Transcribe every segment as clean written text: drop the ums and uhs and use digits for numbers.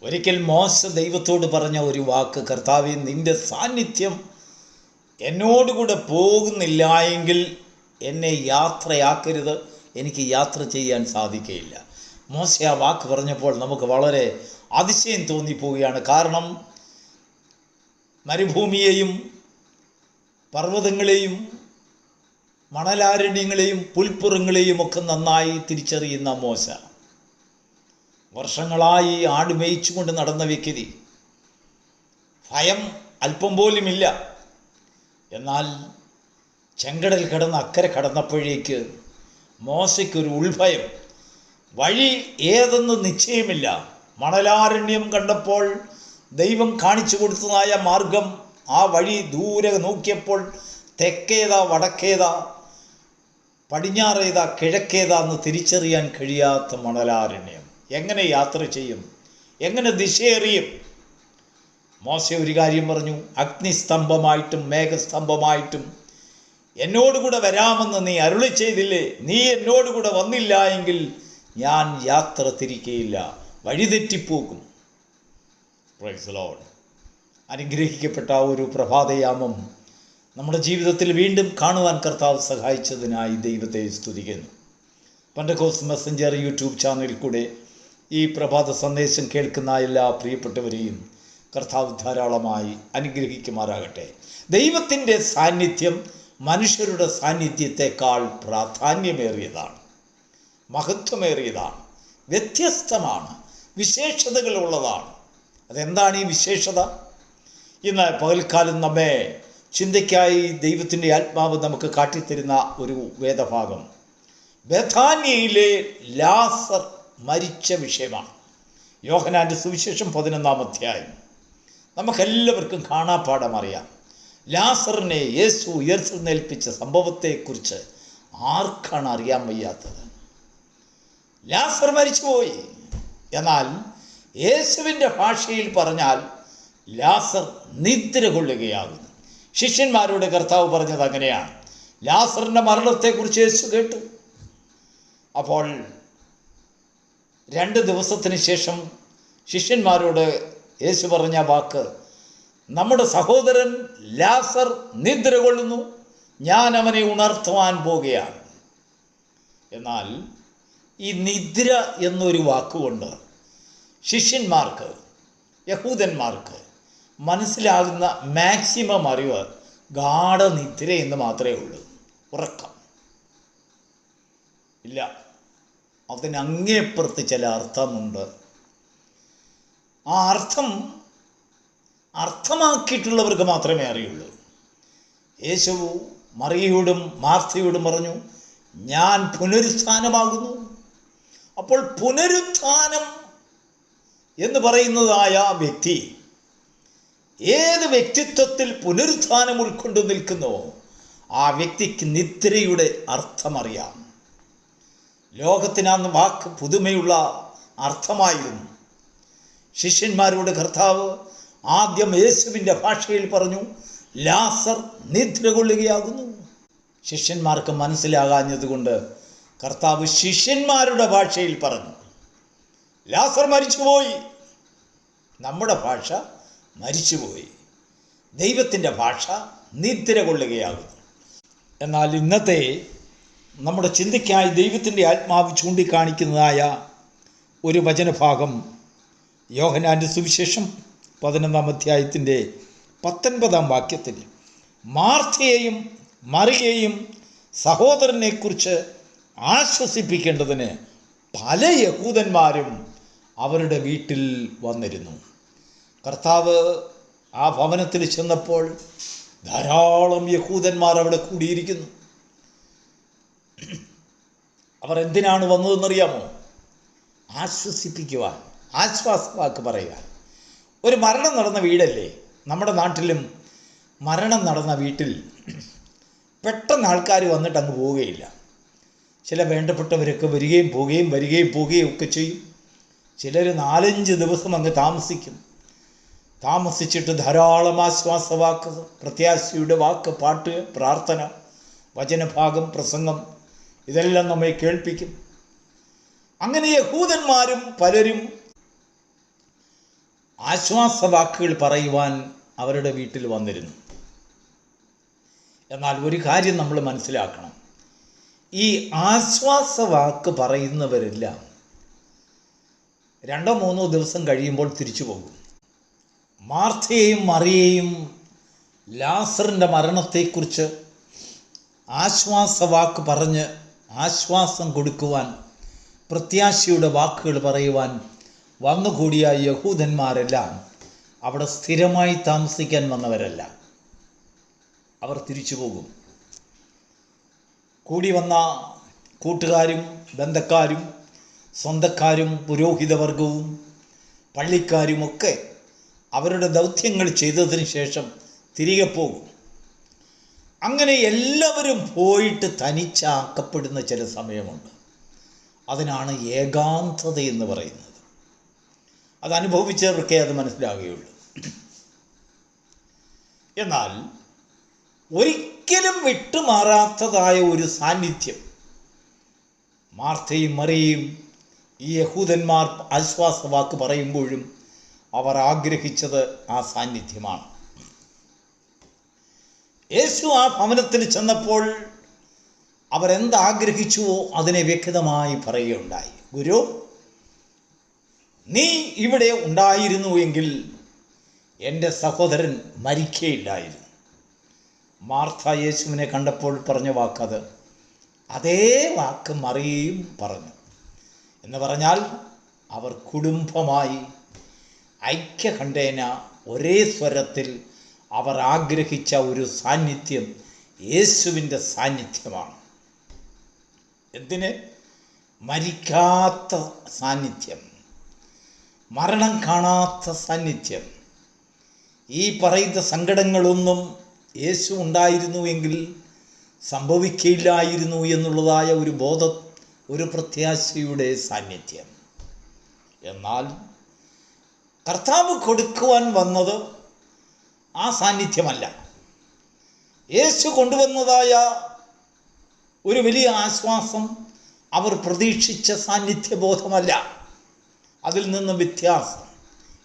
ഒരിക്കൽ മോശ ദൈവത്തോട് പറഞ്ഞ ഒരു വാക്ക്, കർത്താവേ, നിൻ്റെ സാന്നിധ്യം എന്നോടുകൂടെ പോകുന്നില്ല എങ്കിൽ എന്നെ യാത്രയാക്കരുത്, എനിക്ക് യാത്ര ചെയ്യാൻ സാധിക്കുകയില്ല. മോശ ആ വാക്ക് പറഞ്ഞപ്പോൾ നമുക്ക് വളരെ അതിശയം തോന്നിപ്പോവുകയാണ്. കാരണം മരുഭൂമിയെയും പർവ്വതങ്ങളെയും മണലാരണ്യങ്ങളെയും പുൽപ്പുറങ്ങളെയും ഒക്കെ നന്നായി തിരിച്ചറിയുന്ന മോശ, വർഷങ്ങളായി ആട് മേയിച്ചുകൊണ്ട് നടന്ന വ്യക്തി, ഭയം അല്പം പോലുമില്ല. എന്നാൽ ചെങ്കടൽ കടന്ന് അക്കരെ കടന്നപ്പോഴേക്ക് മോശയ്ക്കൊരു ഉൾഭയം. വഴി ഏതെന്ന് നിശ്ചയമില്ല. മണലാരണ്യം കണ്ടപ്പോൾ ദൈവം കാണിച്ചു കൊടുത്തതായ മാർഗം, ആ വഴി ദൂരെ നോക്കിയപ്പോൾ തെക്കേതാ വടക്കേതാ പടിഞ്ഞാറേതാ കിഴക്കേതാ എന്ന് തിരിച്ചറിയാൻ കഴിയാത്ത മണലാരണ്യം. എങ്ങനെ യാത്ര ചെയ്യും? എങ്ങനെ ദിശയറിയും? മോശ ഒരു കാര്യം പറഞ്ഞു, അഗ്നിസ്തംഭമായിട്ടും മേഘസ്തംഭമായിട്ടും എന്നോടുകൂടെ വരാമെന്ന് നീ അരുളി ചെയ്തില്ലേ? നീ എന്നോടുകൂടെ വന്നില്ല എങ്കിൽ ഞാൻ യാത്ര തിരിക്കുകയില്ല, വഴിതെറ്റിപ്പോകും. Praise the lord. അനുഗ്രഹിക്കപ്പെട്ട ഒരു പ്രഭാതയാമം നമ്മുടെ ജീവിതത്തിൽ വീണ്ടും കാണുവാൻ കർത്താവ് സഹായിച്ചതിനായി ദൈവത്തെ സ്തുതിക്കുന്നു. പെന്തക്കോസ്റ്റ് മെസ്സഞ്ചർ യൂട്യൂബ് ചാനലിൽ കൂടെ ഈ പ്രഭാത സന്ദേശം കേൾക്കുന്ന എല്ലാ പ്രിയപ്പെട്ടവരെയും കർത്താവ് ധാരാളമായി അനുഗ്രഹിക്കുമാറാകട്ടെ. ദൈവത്തിൻ്റെ സാന്നിധ്യം മനുഷ്യരുടെ സാന്നിധ്യത്തെക്കാൾ പ്രാധാന്യമേറിയതാണ്, മഹത്വമേറിയതാണ്, വ്യത്യസ്തമാണ്, വിശേഷതകളുള്ളതാണ്. അതെന്താണ് ഈ വിശേഷത? ഇന്ന് പകൽക്കാലം നമ്മെ ചിന്തയ്ക്കായി ദൈവത്തിൻ്റെ ആത്മാവ് നമുക്ക് കാട്ടിത്തരുന്ന ഒരു വേദഭാഗം ബേഥാന്യയിലെ ലാസർ മരിച്ച വിഷയമാണ്. യോഹന്നാൻ്റെ സുവിശേഷം 11-ാം അധ്യായം. നമുക്കെല്ലാവർക്കും കാണാപ്പാഠം അറിയാം. ലാസറിനെ യേശു ഉയർത്തെഴുന്നേൽപ്പിച്ച സംഭവത്തെക്കുറിച്ച് ആർക്കാണ് അറിയാൻ വയ്യാത്തത്? ലാസർ മരിച്ചുപോയി. എന്നാൽ യേശുവിൻ്റെ ഭാഷയിൽ പറഞ്ഞാൽ ലാസർ നിദ്ര കൊള്ളുകയാകുന്നു. ശിഷ്യന്മാരോട് കർത്താവ് പറഞ്ഞത് അങ്ങനെയാണ്. ലാസറിൻ്റെ മരണത്തെക്കുറിച്ച് യേശു കേട്ടു. അപ്പോൾ 2 ദിവസത്തിന് ശേഷം ശിഷ്യന്മാരോട് യേശു പറഞ്ഞ വാക്ക്, നമ്മുടെ സഹോദരൻ ലാസർ നിദ്ര കൊള്ളുന്നു, ഞാൻ അവനെ ഉണർത്തുവാൻ പോകുകയാണ്. എന്നാൽ ഈ നിദ്ര എന്നൊരു വാക്കുകൊണ്ട് ശിഷ്യന്മാർക്ക്, യഹൂദന്മാർക്ക് മനസ്സിലാകുന്ന മാക്സിമം അറിവ് ഗാഠനിദ്ര എന്ന് മാത്രമേ ഉള്ളൂ. ഉറക്കം ഇല്ല. അതിനങ്ങേപ്പുറത്ത് ചില അർത്ഥമുണ്ട്. ആ അർത്ഥമാക്കിയിട്ടുള്ളവർക്ക് മാത്രമേ അറിയുള്ളൂ. യേശു മറിയയോടും മാർത്തയോടും പറഞ്ഞു, ഞാൻ പുനരുത്ഥാനമാകുന്നു. അപ്പോൾ പുനരുത്ഥാനം എന്ന് പറയുന്നതായ വ്യക്തി ഏത് വ്യക്തിത്വത്തിൽ പുനരുത്ഥാനം ഉൾക്കൊണ്ടു നിൽക്കുന്നോ ആ വ്യക്തിക്ക് നിദ്രയുടെ അർത്ഥമറിയാം. ലോകത്തിനാന്ന് വാക്ക് പുതുമയുള്ള അർത്ഥമായിരുന്നു. ശിഷ്യന്മാരോട് കർത്താവ് ആദ്യം യേശുവിൻ്റെ ഭാഷയിൽ പറഞ്ഞു, ലാസർ നിദ്ര കൊള്ളുകയാകുന്നു. ശിഷ്യന്മാർക്ക് മനസ്സിലാകാഞ്ഞതുകൊണ്ട് കർത്താവ് ശിഷ്യന്മാരുടെ ഭാഷയിൽ പറഞ്ഞു, ലാസർ മരിച്ചുപോയി. നമ്മുടെ ഭാഷ മരിച്ചുപോയി, ദൈവത്തിൻ്റെ ഭാഷ നിദ്ര കൊള്ളുകയാകുന്നു. എന്നാൽ ഇന്നത്തെ നമ്മുടെ ചിന്തയ്ക്കായി ദൈവത്തിൻ്റെ ആത്മാവ് ചൂണ്ടിക്കാണിക്കുന്നതായ ഒരു വചനഭാഗം യോഹന്നാൻ്റെ സുവിശേഷം 11-ാം അധ്യായത്തിൻ്റെ 19-ാം വാക്യത്തിൽ മാർത്തയെയും മറിയയെയും സഹോദരനെക്കുറിച്ച് ആശ്വസിപ്പിക്കേണ്ടതിന് പല യഹൂദന്മാരും അവരുടെ വീട്ടിൽ വന്നിരുന്നു. കർത്താവ് ആ ഭവനത്തിൽ ചെന്നപ്പോൾ ധാരാളം യഹൂദന്മാർ അവിടെ കൂടിയിരിക്കുന്നു. അവർ എന്തിനാണ് വന്നതെന്നറിയാമോ? ആശ്വസിപ്പിക്കുവാൻ, ആശ്വാസവാക്ക് പറയുവാൻ. ഒരു മരണം നടന്ന വീടല്ലേ? നമ്മുടെ നാട്ടിലും മരണം നടന്ന വീട്ടിൽ പെട്ടെന്ന് ആൾക്കാർ വന്നിട്ട് അങ്ങ് പോവുകയില്ല. ചില വേണ്ടപ്പെട്ടവരൊക്കെ വരികയും പോവുകയും ഒക്കെ ചെയ്യും. ചിലർ 4-5 ദിവസം അങ്ങ് താമസിക്കും. താമസിച്ചിട്ട് ധാരാളം ആശ്വാസവാക്ക്, പ്രത്യാശയുടെ വാക്ക്, പാട്ട്, പ്രാർത്ഥന, വചനഭാഗം, പ്രസംഗം ഇതെല്ലാം നമ്മെ കേൾപ്പിക്കും. അങ്ങനെ യഹൂദന്മാരും പലരും ആശ്വാസവാക്കുകൾ പറയുവാൻ അവരുടെ വീട്ടിൽ വന്നിരുന്നു. എന്നാൽ ഒരു കാര്യം നമ്മൾ മനസ്സിലാക്കണം, ഈ ആശ്വാസവാക്ക് പറയുന്നവരെല്ലാം 2-3 ദിവസം കഴിയുമ്പോൾ തിരിച്ചു പോകും. മാർത്തയെയും മറിയയെയും ലാസറിൻ്റെ മരണത്തെക്കുറിച്ച് ആശ്വാസവാക്ക് പറഞ്ഞ് ആശ്വാസം കൊടുക്കുവാൻ, പ്രത്യാശയുടെ വാക്കുകൾ പറയുവാൻ വന്നുകൂടിയ യഹൂദന്മാരെല്ലാം അവിടെ സ്ഥിരമായി താമസിക്കാൻ വന്നവരല്ല. അവർ തിരിച്ചു പോകും. കൂടി വന്ന കൂട്ടുകാരും ബന്ധക്കാരും സ്വന്തക്കാരും പുരോഹിതവർഗവും പള്ളിക്കാരുമൊക്കെ അവരുടെ ദൗത്യങ്ങൾ ചെയ്തതിന് ശേഷം തിരികെ പോകും. അങ്ങനെ എല്ലാവരും പോയിട്ട് തനിച്ചാക്കപ്പെടുന്ന ചില സമയമുണ്ട്. അതിനാണ് ഏകാന്തത എന്ന് പറയുന്നത്. അത് അനുഭവിച്ചവർക്കേ അത് മനസ്സിലാകുകയുള്ളൂ. എന്നാൽ ഒരിക്കലും വിട്ടുമാറാത്തതായ ഒരു സാന്നിധ്യം മാർത്തയും മറിയയും ഈ യഹൂദന്മാർ ആശ്വാസവാക്ക് പറയുമ്പോഴും അവർ ആഗ്രഹിച്ചത് ആ സാന്നിധ്യമാണ്. യേശു ആ ഭവനത്തിൽ ചെന്നപ്പോൾ അവരെന്താഗ്രഹിച്ചുവോ അതിനെ വ്യക്തമായി പറയുകയുണ്ടായി. ഗുരു, നീ ഇവിടെ ഉണ്ടായിരുന്നു എങ്കിൽ എൻ്റെ സഹോദരൻ മരിക്കുകയില്ലായിരുന്നു. മാർത്ത യേശുവിനെ കണ്ടപ്പോൾ പറഞ്ഞ വാക്കത്, അതേ വാക്ക് മറിയയും പറഞ്ഞു. എന്ന് പറഞ്ഞാൽ അവർ കുടുംബമായി ഐക്യകണ്ഠേന ഒരേ സ്വരത്തിൽ അവർ ആഗ്രഹിച്ച ഒരു സാന്നിധ്യം യേശുവിൻ്റെ സാന്നിധ്യമാണ്. എന്തിന്? മരിക്കാത്ത സാന്നിധ്യം, മരണം കാണാത്ത സാന്നിധ്യം. ഈ പറയുന്ന സങ്കടങ്ങളൊന്നും യേശു ഉണ്ടായിരുന്നുവെങ്കിൽ സംഭവിക്കില്ലായിരുന്നു എന്നുള്ളതായ ഒരു ബോധം, ഒരു പ്രത്യാശയുടെ സാന്നിധ്യം. എന്നാൽ കർത്താവ് കൊടുക്കുവാൻ വന്നത് ആ സാന്നിധ്യമല്ല. യേശു കൊണ്ടുവന്നതായ ഒരു വലിയ ആശ്വാസം അവർ പ്രതീക്ഷിച്ച സാന്നിധ്യബോധമല്ല. അതിൽ നിന്ന് വ്യത്യാസം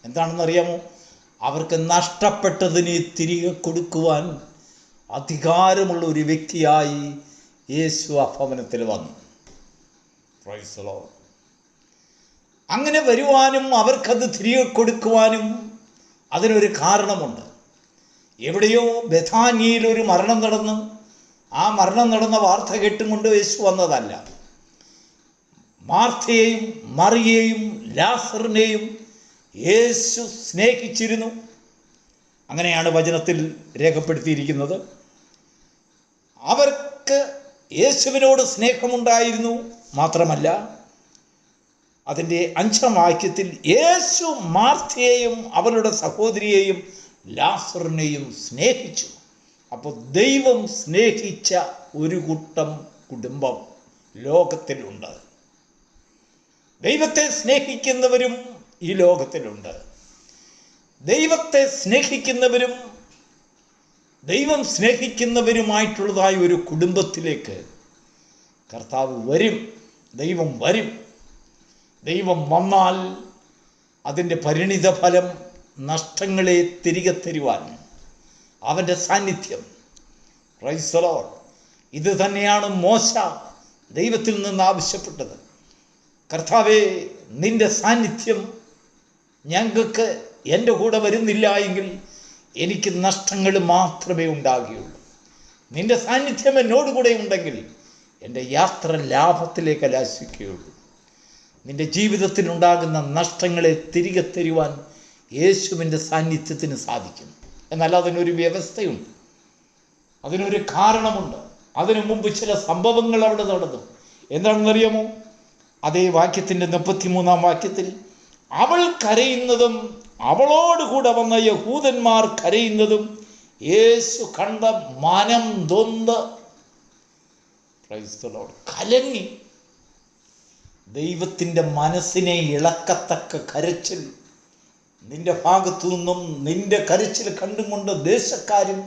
എന്താണെന്നറിയാമോ? അവർക്ക് നഷ്ടപ്പെട്ടതിനെ തിരികെ കൊടുക്കുവാൻ അധികാരമുള്ള ഒരു വ്യക്തിയായി യേശു ആ ഭവനത്തിൽ വന്നു. Price the Lord. അങ്ങനെ വരുവാനും അവർക്കത് തിരികെ കൊടുക്കുവാനും അതിനൊരു കാരണമുണ്ട്. എവിടെയോ ബഥാനിയയിൽ ഒരു മരണം നടന്നു. ആ മരണം നടന്ന വാർത്ത കേട്ടും കൊണ്ട് യേശു വന്നതല്ല. മാർത്തയെയും മറിയയെയും ലാസറിനെയും യേശു സ്നേഹിച്ചിരുന്നു. അങ്ങനെയാണ് വചനത്തിൽ രേഖപ്പെടുത്തിയിരിക്കുന്നത്. അവർക്ക് യേശുവിനോട് സ്നേഹമുണ്ടായിരുന്നു. മാത്രമല്ല, അതിൻ്റെ 5-ാം വാക്യത്തിൽ യേശു മാർത്തയെയും അവരുടെ സഹോദരിയെയും ലാസറിനെയും സ്നേഹിച്ചു. അപ്പോൾ ദൈവം സ്നേഹിച്ച ഒരു കൂട്ടം കുടുംബം ലോകത്തിലുണ്ട്. ദൈവത്തെ സ്നേഹിക്കുന്നവരും ഈ ലോകത്തിലുണ്ട്. ദൈവത്തെ സ്നേഹിക്കുന്നവരും ദൈവം സ്നേഹിക്കുന്നവരുമായിട്ടുള്ളതായ ഒരു കുടുംബത്തിലേക്ക് കർത്താവ് വരും. ദൈവം വരും. ദൈവം വന്നാൽ അതിൻ്റെ പരിണിത ഫലം നഷ്ടങ്ങളെ തിരികെ തരുവാൻ അവൻ്റെ സാന്നിധ്യം. Price the Lord. ഇത് തന്നെയാണ് മോശ ദൈവത്തിൽ നിന്ന് ആവശ്യപ്പെട്ടത്. കർത്താവേ, നിൻ്റെ സാന്നിധ്യം ഞങ്ങൾക്ക് എൻ്റെ കൂടെ വരുന്നില്ല എങ്കിൽ എനിക്ക് നഷ്ടങ്ങൾ മാത്രമേ ഉണ്ടാകുകയുള്ളൂ. നിൻ്റെ സാന്നിധ്യം എന്നോടുകൂടെ ഉണ്ടെങ്കിൽ എൻ്റെ യാത്ര ലാഭത്തിലേക്ക് കലാശിക്കുകയുള്ളൂ. നിൻ്റെ ജീവിതത്തിലുണ്ടാകുന്ന നഷ്ടങ്ങളെ തിരികെ തരുവാൻ യേശുവിൻ്റെ സാന്നിധ്യത്തിന് സാധിക്കും. എന്നാൽ അതിനൊരു വ്യവസ്ഥയുണ്ട്, അതിനൊരു കാരണമുണ്ട്. അതിനു മുമ്പ് ചില സംഭവങ്ങൾ അവിടെ നടന്നു. എന്താണെന്നറിയാമോ? അതേ വാക്യത്തിൻ്റെ 33-ാം വാക്യത്തിൽ അവൾ കരയുന്നതും അവളോടുകൂടെ വന്ന യഹൂദന്മാർ കരയുന്നതും യേശു കണ്ട മനം നൊന്ത് കലങ്ങി. ദൈവത്തിൻ്റെ മനസ്സിനെ ഇളക്കത്തക്ക കരച്ചിൽ നിന്റെ ഭാഗത്തു നിന്നും നിന്റെ കരച്ചിൽ കണ്ടുകൊണ്ട് ദേശക്കാരും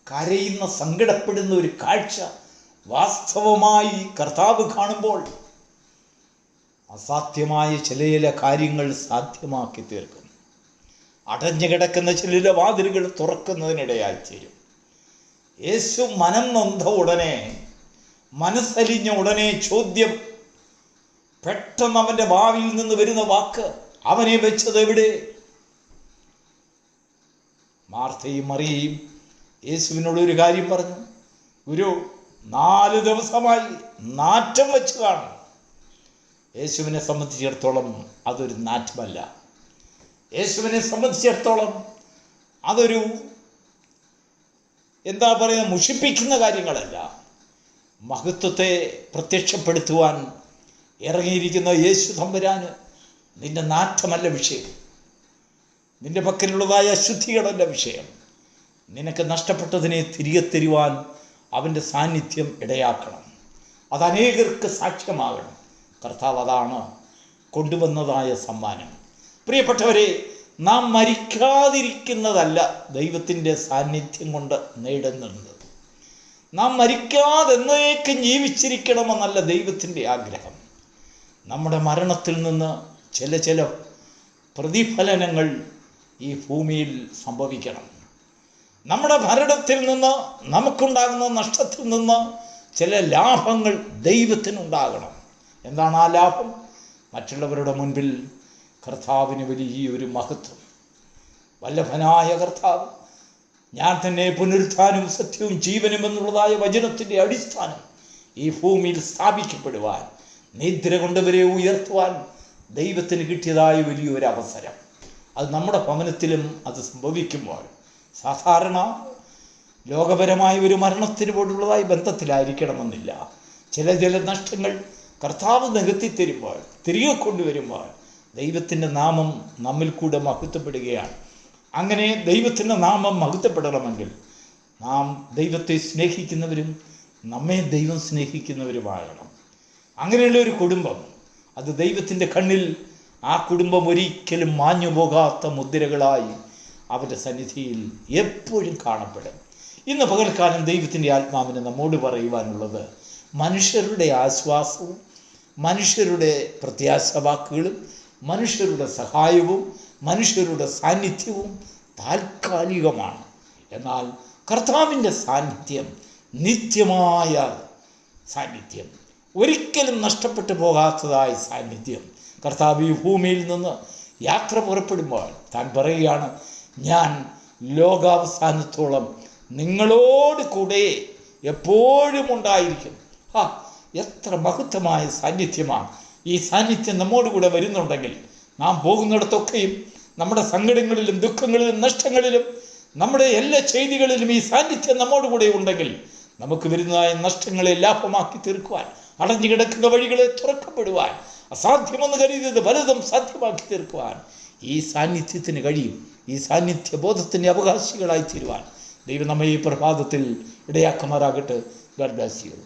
കരയുന്ന സങ്കടപ്പെടുന്ന ഒരു കാഴ്ച വാസ്തവമായി കർത്താവ് കാണുമ്പോൾ അസാധ്യമായ ചില കാര്യങ്ങൾ സാധ്യമാക്കി തീർക്കും. അടഞ്ഞു കിടക്കുന്ന ചില വാതിലുകൾ തുറക്കുന്നതിനിടയായിത്തീരും. യേശു മനം നൊന്ത ഉടനെ, മനസ്സലിഞ്ഞ ഉടനെ ചോദ്യം പെട്ടെന്ന് അവൻ്റെ ഭാവിയിൽ നിന്ന് വരുന്ന വാക്ക്, അവനെ വെച്ചത് എവിടെ? മാർത്തയും മറിയയും യേശുവിനോട് ഒരു കാര്യം പറഞ്ഞു, ഗുരു 4 ദിവസമായി നാറ്റം വെച്ച് കാണും. യേശുവിനെ സംബന്ധിച്ചിടത്തോളം അതൊരു നാറ്റമല്ല. യേശുവിനെ സംബന്ധിച്ചിടത്തോളം അതൊരു മുഷിപ്പിക്കുന്ന കാര്യങ്ങളല്ല. മഹത്വത്തെ പ്രത്യക്ഷപ്പെടുത്തുവാൻ ഇറങ്ങിയിരിക്കുന്ന യേശു തമ്പുരാന് നിന്റെ നാറ്റമല്ല വിഷയം, നിന്റെ പക്കലുള്ളതായ അശുദ്ധികളല്ല വിഷയം. നിനക്ക് നഷ്ടപ്പെട്ടതിനെ തിരികെ തരുവാൻ അവൻ്റെ സാന്നിധ്യം ഇടയാക്കണം. അത് അനേകർക്ക് സാക്ഷ്യമാകണം. കർത്താവ് അതാണ് കൊണ്ടുവന്നതായ സമ്മാനം. പ്രിയപ്പെട്ടവരെ, നാം മരിക്കാതിരിക്കുന്നതല്ല ദൈവത്തിൻ്റെ സാന്നിധ്യം കൊണ്ട് നേടുന്നത്. നാം മരിക്കാതെ എന്നേക്കും ജീവിച്ചിരിക്കണമെന്നല്ല ദൈവത്തിൻ്റെ ആഗ്രഹം. നമ്മുടെ മരണത്തിൽ നിന്ന് ചില പ്രതിഫലനങ്ങൾ ഈ ഭൂമിയിൽ സംഭവിക്കണം. നമ്മുടെ ഭരണത്തിൽ നിന്ന് നമുക്കുണ്ടാകുന്ന നഷ്ടത്തിൽ നിന്ന് ചില ലാഭങ്ങൾ ദൈവത്തിനുണ്ടാകണം. എന്താണ് ആ ലാഭം? മറ്റുള്ളവരുടെ മുൻപിൽ കർത്താവിന് വലിയൊരു മഹത്വം. വല്ലഭനായ കർത്താവ്, ഞാൻ തന്നെ പുനരുത്ഥാനവും സത്യവും ജീവനും എന്നുള്ളതായ വചനത്തിൻ്റെ അടിസ്ഥാനം ഈ ഭൂമിയിൽ സ്ഥാപിക്കപ്പെടുവാൻ, നിദ്ര കൊണ്ടവരെ ഉയർത്തുവാൻ ദൈവത്തിന് കിട്ടിയതായ വലിയൊരു അവസരം. അത് നമ്മുടെ ഭവനത്തിലും അത് സംഭവിക്കുമ്പോൾ സാധാരണ ലോകപരമായ ഒരു മരണത്തിന് പോലുള്ളതായി ബന്ധത്തിലായിരിക്കണമെന്നില്ല. ചില നഷ്ടങ്ങൾ കർത്താവ് നികത്തി തരുമ്പോൾ, തിരികെ കൊണ്ടുവരുമ്പോൾ ദൈവത്തിൻ്റെ നാമം നമ്മിൽ കൂടെ മഹത്വപ്പെടുകയാണ്. അങ്ങനെ ദൈവത്തിൻ്റെ നാമം മഹത്വപ്പെടണമെങ്കിൽ നാം ദൈവത്തെ സ്നേഹിക്കുന്നവരും നമ്മെ ദൈവം സ്നേഹിക്കുന്നവരുമാകണം. അങ്ങനെയുള്ള ഒരു കുടുംബം, അത് ദൈവത്തിൻ്റെ കണ്ണിൽ ആ കുടുംബം ഒരിക്കലും മാഞ്ഞു പോകാത്ത മുദ്രകളായി അവൻ്റെ സന്നിധിയിൽ എപ്പോഴും കാണപ്പെടും. ഇന്ന് പകൽക്കാലം ദൈവത്തിൻ്റെ ആത്മാവിന് നമ്മോട് പറയുവാനുള്ളത്, മനുഷ്യരുടെ ആശ്വാസവും മനുഷ്യരുടെ പ്രത്യാശവാക്കുകളും മനുഷ്യരുടെ സഹായവും മനുഷ്യരുടെ സാന്നിധ്യവും താൽക്കാലികമാണ്. എന്നാൽ കർത്താവിൻ്റെ സാന്നിധ്യം നിത്യമായ സാന്നിധ്യം, ഒരിക്കലും നഷ്ടപ്പെട്ടു പോകാത്തതായ സാന്നിധ്യം. കർത്താവ് ഈ ഭൂമിയിൽ നിന്ന് യാത്ര പുറപ്പെടുമ്പോൾ താൻ പറയുകയാണ്, ഞാൻ ലോകാവസാനത്തോളം നിങ്ങളോട് കൂടെ എപ്പോഴും ഉണ്ടായിരിക്കും. എത്ര മഹത്വമായ സാന്നിധ്യമാണ്! ഈ സാന്നിധ്യം നമ്മോട് കൂടെ വരുന്നുണ്ടെങ്കിൽ നാം പോകുന്നിടത്തൊക്കെയും നമ്മുടെ സങ്കടങ്ങളിലും ദുഃഖങ്ങളിലും നഷ്ടങ്ങളിലും നമ്മുടെ എല്ലാ ചെയ്തികളിലും ഈ സാന്നിധ്യം നമ്മോട് കൂടെ ഉണ്ടെങ്കിൽ നമുക്ക് വരുന്നതായ നഷ്ടങ്ങളെ ലാഭമാക്കി തീർക്കുവാൻ, അടഞ്ഞു കിടക്കുന്ന വഴികളെ തുറക്കപ്പെടുവാൻ, അസാധ്യമെന്ന് കരുതിയത് പലതും സാധ്യമാക്കി തീർക്കുവാൻ ഈ സാന്നിധ്യത്തിന് കഴിയും. ഈ സാന്നിധ്യ ബോധത്തിൻ്റെ അവകാശികളായി തീരുവാൻ ദൈവം നമ്മെ ഈ പ്രഭാതത്തിൽ ഇടയാക്കുമാറാകട്ടെ. God bless you.